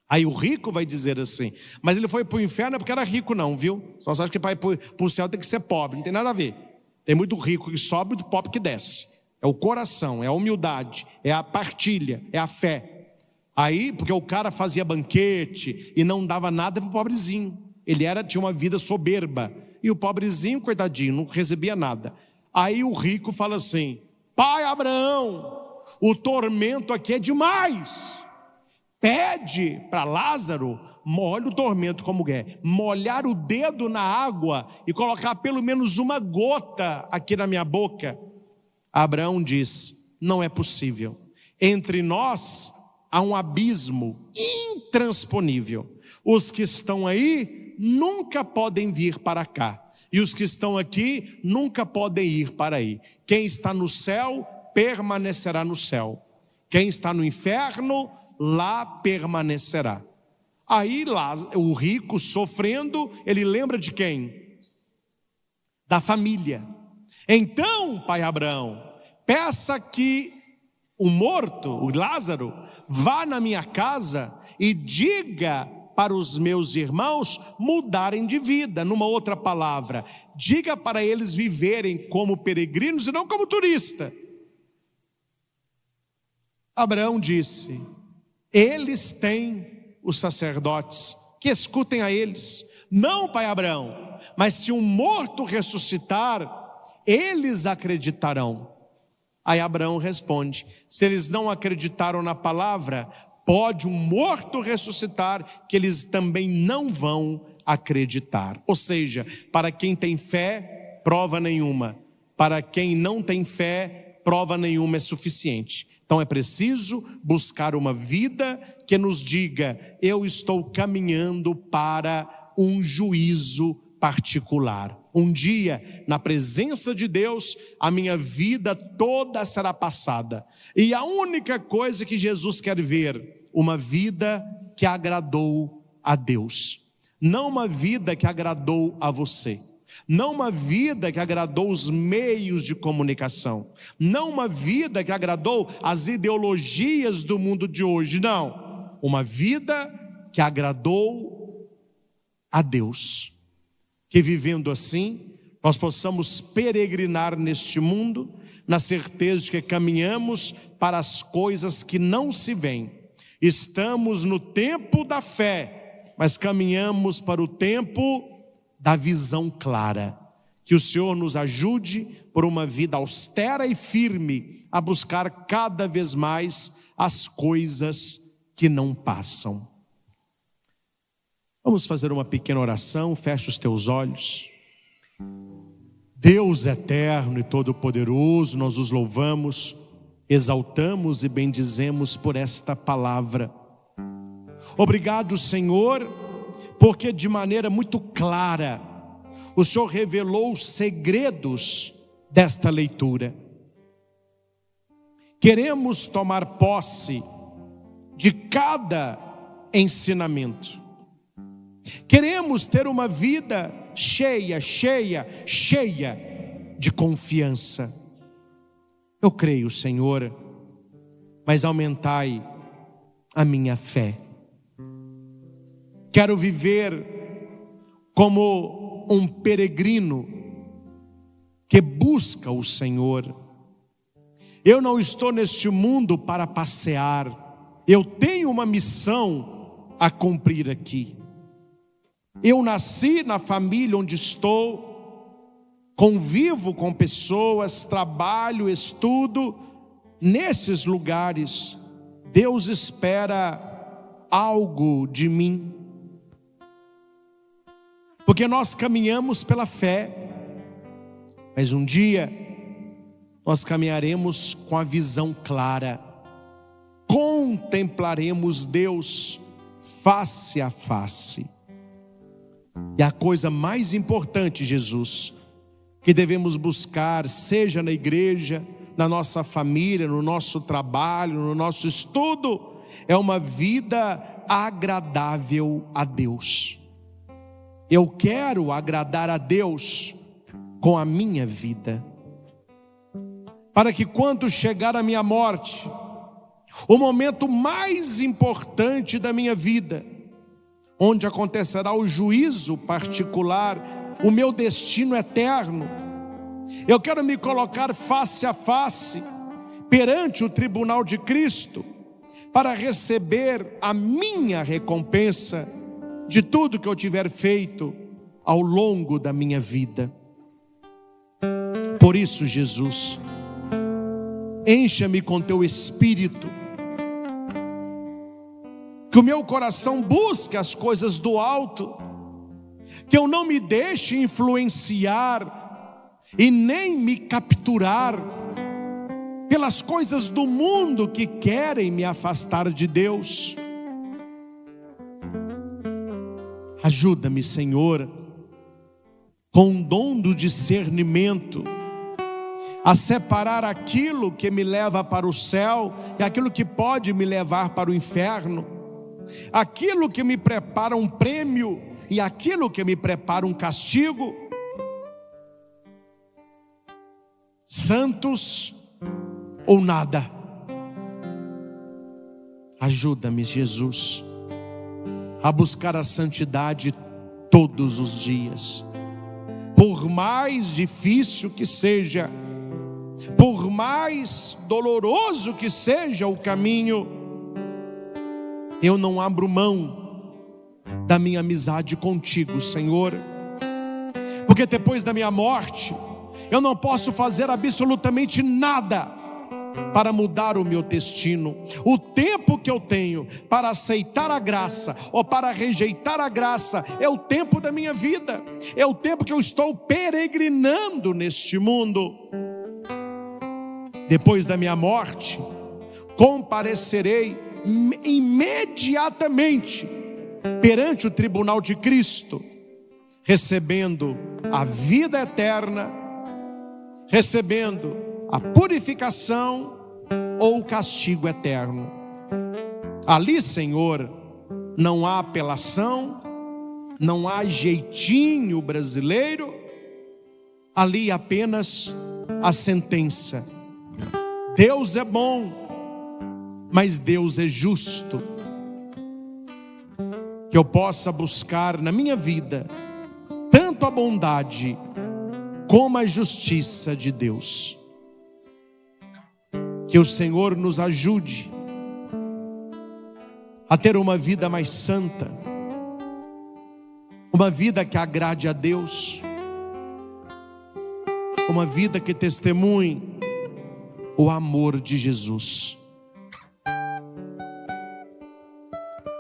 Aí o rico vai dizer assim, mas ele foi para o inferno porque era rico não, viu? Só você acha que para ir para o céu tem que ser pobre, não tem nada a ver. Tem muito rico que sobe e muito pobre que desce. É o coração, é a humildade, é a partilha, é a fé. Aí, porque o cara fazia banquete e não dava nada para o pobrezinho. Ele tinha uma vida soberba. E o pobrezinho, coitadinho, não recebia nada. Aí o rico fala assim, pai Abraão, o tormento aqui é demais. Pede para Lázaro, olha o tormento como é, molhar o dedo na água e colocar pelo menos uma gota aqui na minha boca. Abraão diz, não é possível. Entre nós há um abismo intransponível. Os que estão aí nunca podem vir para cá. E os que estão aqui nunca podem ir para aí. Quem está no céu, permanecerá no céu. Quem está no inferno, lá permanecerá. Aí o rico sofrendo, ele lembra de quem? Da família. Então, pai Abraão, peça que o morto, o Lázaro, vá na minha casa e diga para os meus irmãos mudarem de vida. Numa outra palavra, diga para eles viverem como peregrinos e não como turista. Abraão disse, eles têm os sacerdotes, que escutem a eles. Não, pai Abraão, mas se um morto ressuscitar, eles acreditarão. Aí Abraão responde, se eles não acreditaram na palavra, pode um morto ressuscitar, que eles também não vão acreditar. Ou seja, para quem tem fé, prova nenhuma. Para quem não tem fé, prova nenhuma é suficiente. Então é preciso buscar uma vida que nos diga, eu estou caminhando para um juízo particular. Um dia, na presença de Deus, a minha vida toda será passada. E a única coisa que Jesus quer ver, uma vida que agradou a Deus. Não uma vida que agradou a você. Não uma vida que agradou os meios de comunicação. Não uma vida que agradou as ideologias do mundo de hoje. Não. Uma vida que agradou a Deus. Que vivendo assim, nós possamos peregrinar neste mundo, na certeza de que caminhamos para as coisas que não se veem. Estamos no tempo da fé, mas caminhamos para o tempo da visão clara. Que o Senhor nos ajude por uma vida austera e firme a buscar cada vez mais as coisas que não passam. Vamos fazer uma pequena oração, fecha os teus olhos. Deus eterno e todo-poderoso, nós os louvamos, exaltamos e bendizemos por esta palavra. Obrigado, Senhor, porque de maneira muito clara o Senhor revelou os segredos desta leitura. Queremos tomar posse de cada ensinamento. Queremos ter uma vida cheia de confiança. Eu creio, Senhor, mas aumentai a minha fé. Quero viver como um peregrino que busca o Senhor. Eu não estou neste mundo para passear. Eu tenho uma missão a cumprir aqui. Eu nasci na família onde estou, convivo com pessoas, trabalho, estudo. Nesses lugares, Deus espera algo de mim. Porque nós caminhamos pela fé, mas um dia nós caminharemos com a visão clara. Contemplaremos Deus face a face. E a coisa mais importante, Jesus, que devemos buscar, seja na igreja, na nossa família, no nosso trabalho, no nosso estudo, é uma vida agradável a Deus. Eu quero agradar a Deus com a minha vida, para que quando chegar a minha morte, o momento mais importante da minha vida, onde acontecerá o juízo particular, o meu destino eterno, eu quero me colocar face a face perante o tribunal de Cristo para receber a minha recompensa de tudo que eu tiver feito ao longo da minha vida. Por isso, Jesus, encha-me com teu Espírito, que o meu coração busque as coisas do alto, que eu não me deixe influenciar e nem me capturar pelas coisas do mundo que querem me afastar de Deus. Ajuda-me, Senhor, com o dom do discernimento, a separar aquilo que me leva para o céu e aquilo que pode me levar para o inferno, aquilo que me prepara um prêmio e aquilo que me prepara um castigo. Santos ou nada. Ajuda-me, Jesus, a buscar a santidade todos os dias. Por mais difícil que seja, por mais doloroso que seja o caminho, eu não abro mão da minha amizade contigo, Senhor. Porque depois da minha morte, eu não posso fazer absolutamente nada para mudar o meu destino. O tempo que eu tenho para aceitar a graça ou para rejeitar a graça é o tempo da minha vida, é o tempo que eu estou peregrinando neste mundo. Depois da minha morte, comparecerei imediatamente perante o tribunal de Cristo, recebendo a vida eterna, recebendo a purificação ou o castigo eterno. Ali, Senhor, não há apelação, não há jeitinho brasileiro, ali apenas a sentença: Deus é bom, mas Deus é justo. Que eu possa buscar na minha vida tanto a bondade como a justiça de Deus. Que o Senhor nos ajude a ter uma vida mais santa, uma vida que agrade a Deus, uma vida que testemunhe o amor de Jesus.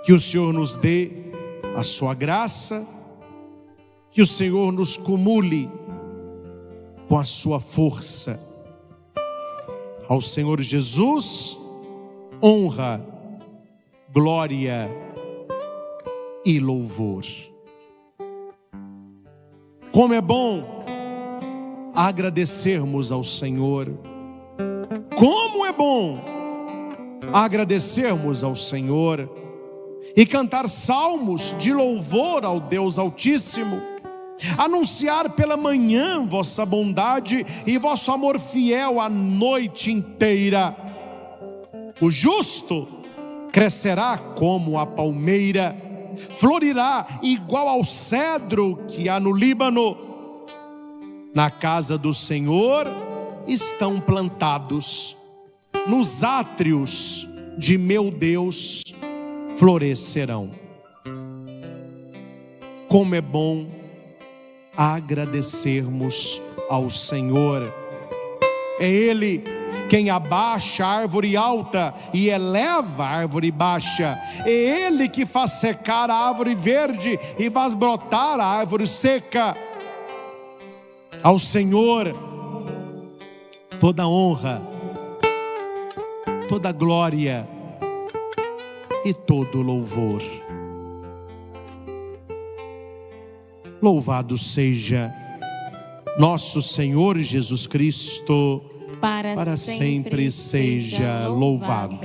Que o Senhor nos dê a sua graça, que o Senhor nos cumule com a sua força. Ao Senhor Jesus, honra, glória e louvor. Como é bom agradecermos ao Senhor. Como é bom agradecermos ao Senhor e cantar salmos de louvor ao Deus Altíssimo, anunciar pela manhã vossa bondade e vosso amor fiel a noite inteira. O justo crescerá como a palmeira, florirá igual ao cedro que há no Líbano. Na casa do Senhor estão plantados, nos átrios de meu Deus florescerão. Como é bom agradecermos ao Senhor. É Ele quem abaixa a árvore alta e eleva a árvore baixa. É Ele que faz secar a árvore verde e faz brotar a árvore seca. Ao Senhor toda honra, toda glória e todo louvor. Louvado seja nosso Senhor Jesus Cristo, para sempre seja louvado.